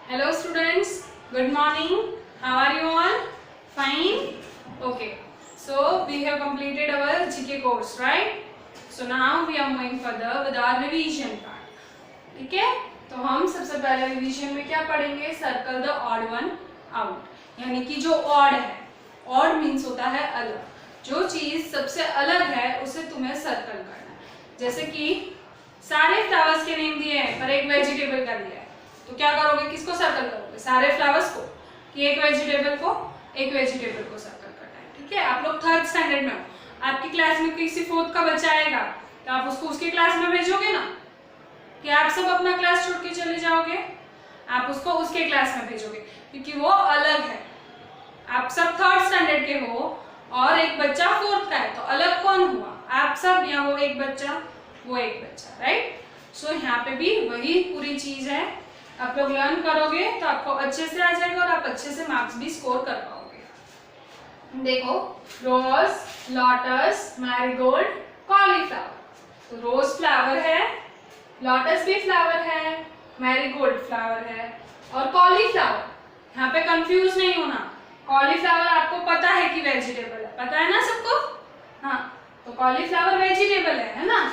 Hello students, good morning. How are you all? Fine? Okay. So we have completed our GK course, right? So now we are moving further with our revision part. ठीक है? तो हम सबसे पहले revision में क्या पढ़ेंगे? Circle the odd one out, यानी कि जो ऑड है, ऑड मीन्स होता है अलग, जो चीज सबसे अलग है उसे तुम्हें सर्कल करना है। जैसे कि सारे फ्लावर्स के नेम दिए हैं पर एक वेजिटेबल का दिया है, तो क्या करोगे? किसको सर्कल करोगे? सारे फ्लावर्स को, कि एक वेजिटेबल को? एक वेजिटेबल को सर्कल करना है। ठीक है, आप लोग थर्ड स्टैंडर्ड में हो, आपकी क्लास में किसी फोर्थ का बच्चा आएगा तो आप उसको उसकी क्लास में भेजोगे ना, कि आप सब अपना क्लास छोड़ के चले जाओगे? आप उसको उसके क्लास में भेजोगे क्योंकि वो अलग है। आप सब थर्ड स्टैंडर्ड के हो और एक बच्चा फोर्थ का है, तो अलग कौन हुआ? आप सब, या वो एक बच्चा, वो एक बच्चा, राइट? सो यहाँ पे भी वही पूरी चीज है। आप लोग लर्न करोगे तो आपको अच्छे से आ जाएगा और आप अच्छे से मार्क्स भी स्कोर कर पाओगे। देखो, रोज, लोटस, मैरीगोल्ड, कॉलीफ्लावर। तो रोज फ्लावर है, लोटस भी फ्लावर है, मैरीगोल्ड फ्लावर है और कॉलीफ्लावर। यहाँ पे कंफ्यूज नहीं होना, कॉलीफ्लावर आपको पता है कि वेजिटेबल है, पता है ना सबको? हाँ, तो कॉलीफ्लावर वेजिटेबल है ना?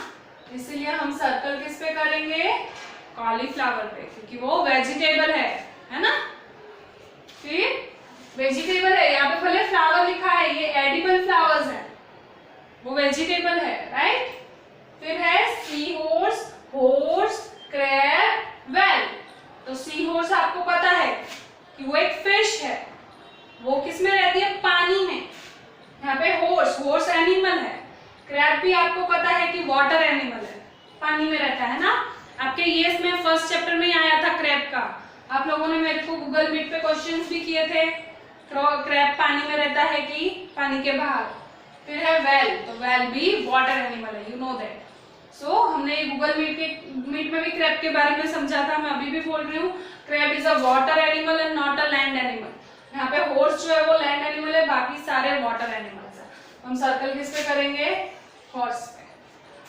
इसीलिए हम सर्कल किस पे करेंगे? कॉलीफ्लावर पे, क्योंकि वो वेजिटेबल है ना? फिर वेजिटेबल है, यहाँ पे भले फ्लावर लिखा है, ये एडिबल फ्लावर्स है, वो वेजिटेबल है, राइट? फिर है sea horse, horse, crab, whale. तो सी हॉर्स आपको पता है कि वो एक फिश है, वो किस में रहती है? पानी में। यहाँ पे हॉर्स, हॉर्स एनिमल है। क्रैब भी आपको पता है कि वाटर एनिमल है, पानी में रहता है ना? आपके येस में फर्स्ट चैप्टर में आया था क्रैब का, आप लोगों ने मेरे को गूगल मीट पे क्वेश्चंस भी किए थे, क्रैब पानी में रहता है कि पानी के बाहर। फिर है वेल, तो वेल भी वाटर एनिमल है, यू नो दैट। सो हमने गूगल मीट में भी क्रैब के बारे में समझा था, मैं अभी भी बोल रही हूँ, crab is a water animal and not a land animal. यहाँ पे हॉर्स जो है वो लैंड एनिमल है, बाकी सारे वाटर एनिमल्स है। हम सर्कल किस पे करेंगे? हॉर्स पे।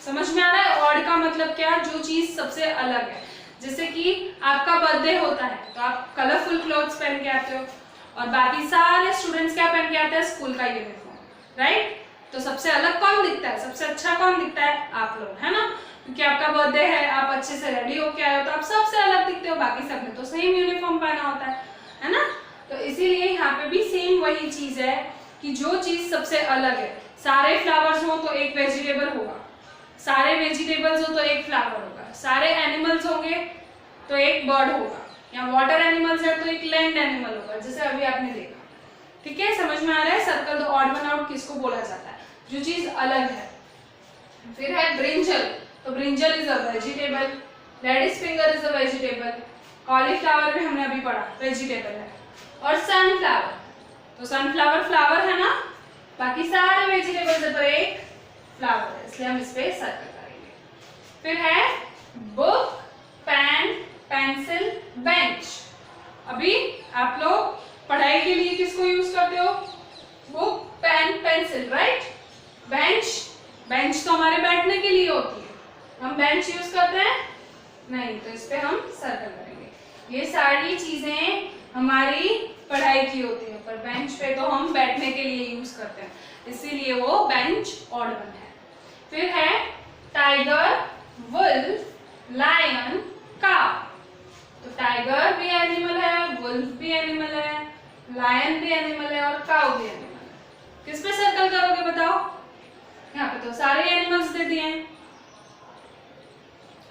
समझ में आ रहा है? ऑड का मतलब क्या? जो चीज सबसे अलग है। जैसे कि आपका बर्थडे होता है तो आप कलरफुल क्लोथ्स पहन के आते हो और बाकी सारे स्टूडेंट्स क्या पहन के आते हैं? स्कूल का यूनिफॉर्म, राइट? तो सबसे अलग कौन दिखता है? सबसे अच्छा कौन दिखता है? आप लोग, है ना? क्योंकि आपका बर्थडे है, आप अच्छे से रेडी होके आए हो तो आप सबसे अलग दिखते हो, बाकी सब ने तो सेम यूनिफॉर्म पहना होता है ना? तो इसीलिए यहाँ पे भी सेम वही चीज है कि जो चीज सबसे अलग है, सारे फ्लावर्स हो तो एक वेजिटेबल होगा, सारे वेजिटेबल्स हो तो एक फ्लावर होगा, सारे एनिमल्स होंगे तो एक बर्ड होगा, या वाटर एनिमल्स है तो एक लैंड एनिमल होगा, जैसे अभी आपने देखा। ठीक है, समझ में आ रहा है? Circle the odd one out किसको बोला जाता है? जो चीज अलग है। फिर है ब्रिंजल, तो brinjal is a vegetable, ladies finger is a vegetable, cauliflower भी हमने अभी पढ़ा वेजिटेबल है, और सनफ्लावर, तो सनफ्लावर फ्लावर है ना? बाकी सारे वेजिटेबल्स है पर एक फ्लावर है, इसलिए हम इस पे सर्कल करेंगे। फिर है बुक, पेन, पेंसिल, बेंच। अभी आप लोग पढ़ाई के लिए किसको यूज करते हो? Book, pen, pencil, right? Bench, bench तो हमारे बैठने के लिए होती है, हम बेंच यूज करते हैं नहीं, तो इस पे हम सर्कल करेंगे। ये सारी चीजें हमारी पढ़ाई की होती है, पर बेंच पे तो हम बैठने के लिए यूज करते हैं, इसीलिए वो बेंच ऑड वन है। फिर है टाइगर, वुल्फ, लायन, काव। तो टाइगर भी एनिमल है, वुल्फ भी एनिमल है, लायन भी एनिमल है और काव भी एनिमल है। किस पे सर्कल करोगे बताओ? यहाँ पे तो सारे एनिमल्स दे दिए हैं।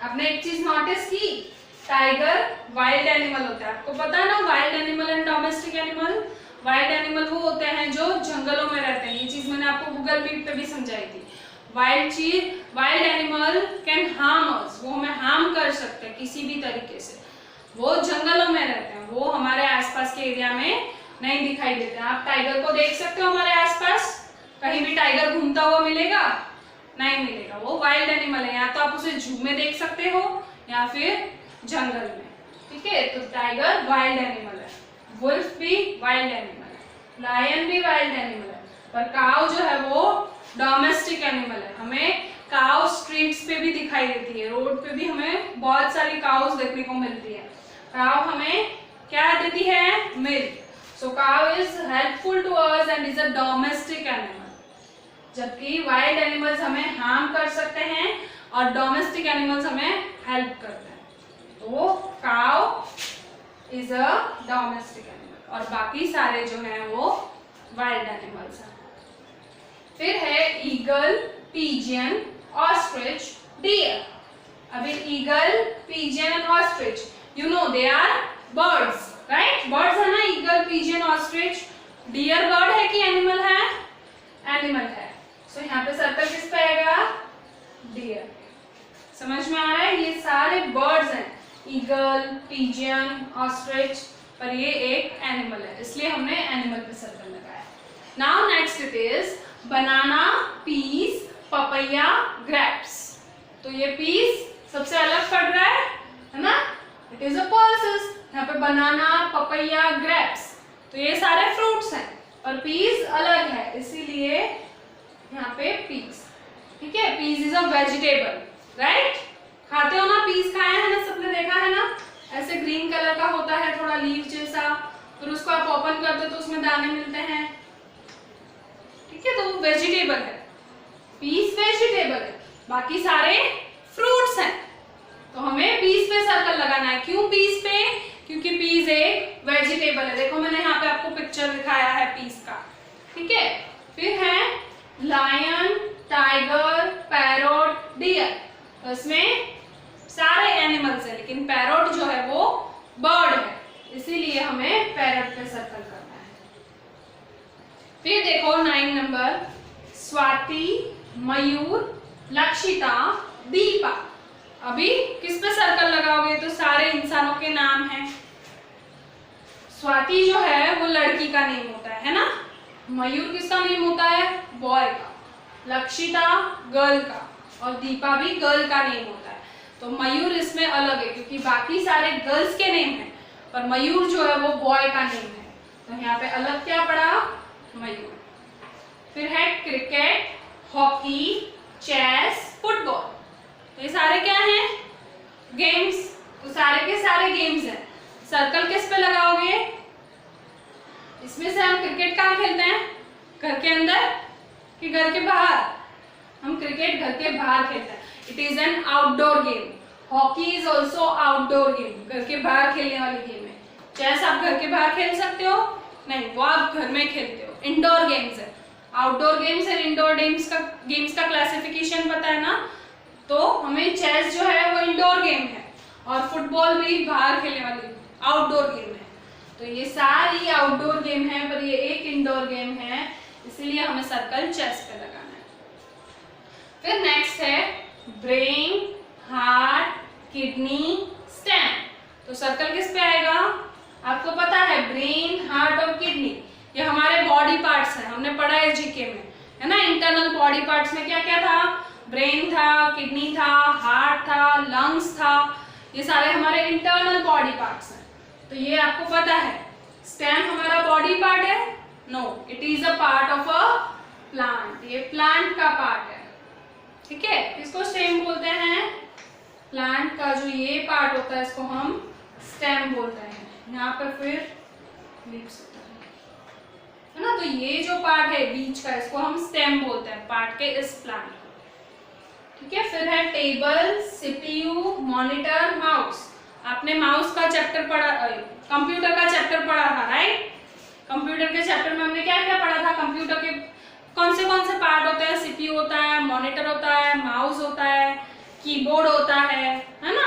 आपने एक चीज नोटिस की, टाइगर वाइल्ड एनिमल होता है, आपको पता है ना? Wild animal and domestic animal. Wild animal वो होते हैं जो जंगलों में रहते हैं, ये चीज मैंने आपको गूगल मीट पे भी समझाई थी। Wild animal can harm us, वो हमें हार्म कर सकते हैं किसी भी तरीके से, वो जंगलों में रहते हैं, वो हमारे आसपास के एरिया में नहीं दिखाई देते हैं। आप टाइगर को देख सकते हो हमारे आसपास? कहीं भी टाइगर घूमता हुआ मिलेगा? नहीं मिलेगा, वो वाइल्ड एनिमल है, या तो आप उसे जू में देख सकते हो या फिर जंगल में। ठीक है, तो टाइगर वाइल्ड एनिमल है, वुल्फ भी वाइल्ड एनिमल है, लायन भी वाइल्ड एनिमल है, पर काव जो है वो डोमेस्टिक एनिमल है। हमें काव स्ट्रीट्स पे भी दिखाई देती है, रोड पे भी हमें बहुत सारी काउस देखने को मिलती है। काव हमें cow is helpful to us and is a domestic animal. जबकि वाइल्ड एनिमल्स हमें हार्म कर सकते हैं और डोमेस्टिक एनिमल्स हमें हेल्प करते हैं. तो cow is a domestic animal और बाकी सारे जो हैं वो वाइल्ड एनिमल्स हैं. फिर है ईगल, पिजियन, ऑस्ट्रिच, डियर. अभी eagle, pigeon and ostrich, you know they are birds, right? Birds है ना, eagle, pigeon, ostrich. Deer bird है कि एनिमल है? एनिमल है. सो यहाँ पे सर्कल किस पे आएगा? डियर. समझ में आ रहा है? ये सारे बर्ड्स हैं, ईगल, पिजियन, ऑस्ट्रिच, पर ये एक एनिमल है, इसलिए हमने एनिमल पे सर्कल लगाया. Now next it is banana, peas, papaya, grapes. तो ये पीस सबसे अलग पड़ रहा है ना? It is a pulses. यहाँ पे बनाना, पपैया, ग्रेप्स, तो ये सारे फ्रूट्स हैं और पीस अलग है, इसीलिए यहाँ पे पीस. ठीक है, peas is a vegetable, right? खाते हो ना, पीस खाया है ना, सबने देखा है ना? ऐसे ग्रीन कलर का होता है, थोड़ा लीफ जैसा, फिर उसको आप ओपन करते हो तो उसमें दाने मिलते हैं. ठीक है, तो वो वेजिटेबल है. पीस वेजिटेबल है, बाकी सारे फ्रूट्स हैं. तो हमें पीस पे सर्कल लगाना है. क्यों पीस पे? क्योंकि पीस एक वेजिटेबल है. देखो मैंने यहाँ पे आपको पिक्चर दिखाया है पीस का. ठीक है, फिर है लायन, टाइगर, पैरोट, डियर. तो इसमें सारे एनिमल्स हैं, लेकिन पैरोट जो है वो बर्ड है, इसीलिए हमें पैरोट पे सर्कल करना है. फिर देखो 9 नंबर, स्वाति, मयूर, लक्षिता, दीपा. अभी किस पे सर्कल लगाओगे? तो सारे इंसानों के नाम हैं. स्वाति जो है वो लड़की का नेम होता है ना? मयूर किसका नेम होता है? बॉय का. लक्षिता गर्ल का, और दीपा भी गर्ल का नेम होता है. तो मयूर इसमें अलग है क्योंकि बाकी सारे गर्ल्स के नेम हैं, पर मयूर जो है वो बॉय का नेम है, तो यहाँ पे अलग क्या पड़ा? मयूर. फिर है क्रिकेट, हॉकी, चेस, फुटबॉल. तो ये सारे क्या हैं? गेम्स. तो सारे के सारे गेम्स हैं. सर्कल किस पे लगाओगे? इसमें से हम क्रिकेट कहाँ खेलते हैं? घर के अंदर कि घर के बाहर? हम क्रिकेट घर के बाहर खेलते हैं. It is an outdoor game. Hockey is also outdoor game, घर के बाहर खेलने वाली गेम है. चेस आप घर के बाहर खेल सकते हो? नहीं, वो आप घर में खेलते हो. इंडोर गेम्स है. Outdoor games and indoor games का क्लासिफिकेशन पता है ना? तो हमें चेस जो है वो इंडोर गेम है और फुटबॉल भी बाहर खेलने वाली आउटडोर गेम है. तो ये सारी आउटडोर गेम है, पर ये एक इंडोर गेम है, इसीलिए हमें सर्कल चेस पे लगाना है. फिर नेक्स्ट है ब्रेन, हार्ट, किडनी, स्टेम. तो सर्कल किस पे आएगा? आपको पता है ब्रेन, हार्ट और किडनी ये हमारे बॉडी पार्ट्स हैं. हमने पढ़ा है जीके में, है ना? इंटरनल बॉडी पार्ट्स में क्या क्या था? ब्रेन था, किडनी था, हार्ट था, लंग्स था. ये सारे हमारे इंटरनल बॉडी पार्ट्स हैं. तो ये आपको पता है. स्टेम हमारा बॉडी पार्ट है? No, it is a part of a plant. ये प्लांट का पार्ट है. ठीक है, इसको स्टेम बोलते हैं. प्लांट का जो ये पार्ट होता है इसको हम स्टेम बोलते हैं. यहाँ पर फिर लीव्स होता है ना? तो ये जो पार्ट है बीच का, इसको हम स्टेम बोलते हैं, पार्ट के इस प्लांट. ठीक है, फिर है टेबल, सीपीयू, मॉनिटर, माउस. आपने माउस का चैप्टर पढ़ा, कंप्यूटर का चैप्टर पढ़ा था, राइट? कंप्यूटर के चैप्टर में हमने क्या क्या पढ़ा था? कंप्यूटर के कौन से पार्ट होते हैं? सीपीयू होता है, मॉनिटर होता है, माउस होता है, कीबोर्ड होता है ना?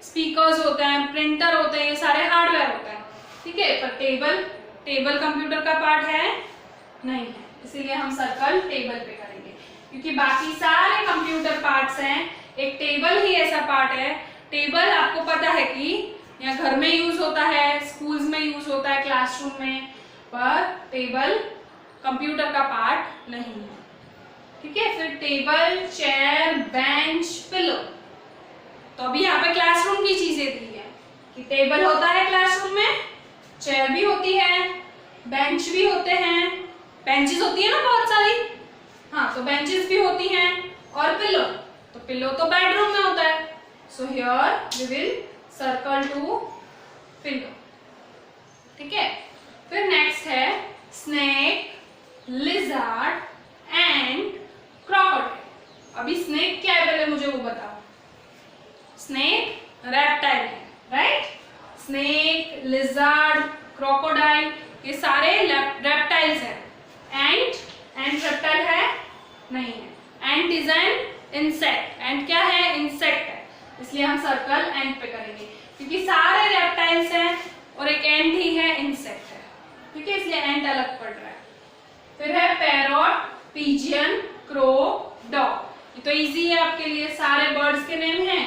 स्पीकर्स होते हैं, प्रिंटर होते हैं, ये सारे हार्डवेयर होते हैं. ठीक है, पर टेबल कंप्यूटर का पार्ट है? नहीं है, इसीलिए हम सर्कल टेबल पे करेंगे, क्योंकि बाकी सारे कंप्यूटर पार्ट्स हैं. एक टेबल ही ऐसा पार्ट है. टेबल आपको पता है कि या घर में यूज होता है, स्कूल्स में यूज होता है, क्लासरूम में, पर टेबल कंप्यूटर का पार्ट नहीं है. ठीक है, फिर टेबल, चेयर, बेंच, पिलो. तो अभी यहाँ पे क्लासरूम की चीजें दी है कि टेबल होता है क्लासरूम में, चेयर भी होती है, बेंच भी होते हैं, बेंचेस होती है ना बहुत सारी. हाँ, तो बेंचेस भी होती हैं, और पिलो. तो पिलो तो बेडरूम में होता है. So here we will circle two pillow. ठीक है, फिर नेक्स्ट स्नेक, लिजर्ड, क्रोकोडाइल, ये सारे रेप्टाइल्स हैं. एंट रेप्टाइल है? नहीं है. एंट इज एन इंसेक्ट. एंट क्या है? इंसेक्ट है, इसलिए हम सर्कल एंट पे करेंगे, क्योंकि सारे रेप्टाइल्स हैं और एक एंट ही है, इंसेक्ट है. ठीक है, इसलिए एंट अलग पड़ रहा है. फिर है पैरोट, पिजियन, क्रो, डॉग. ये तो इजी है आपके लिए, सारे बर्ड्स के नेम हैं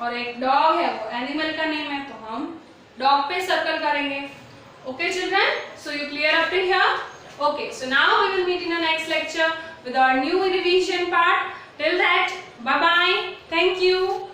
और एक डॉग है, वो एनिमल का नेम है, तो हम डॉग पे सर्कल करेंगे. Okay children, so you clear up to here? Okay, so now we will meet in the next lecture with our new revision part. Till that, bye bye. Thank you.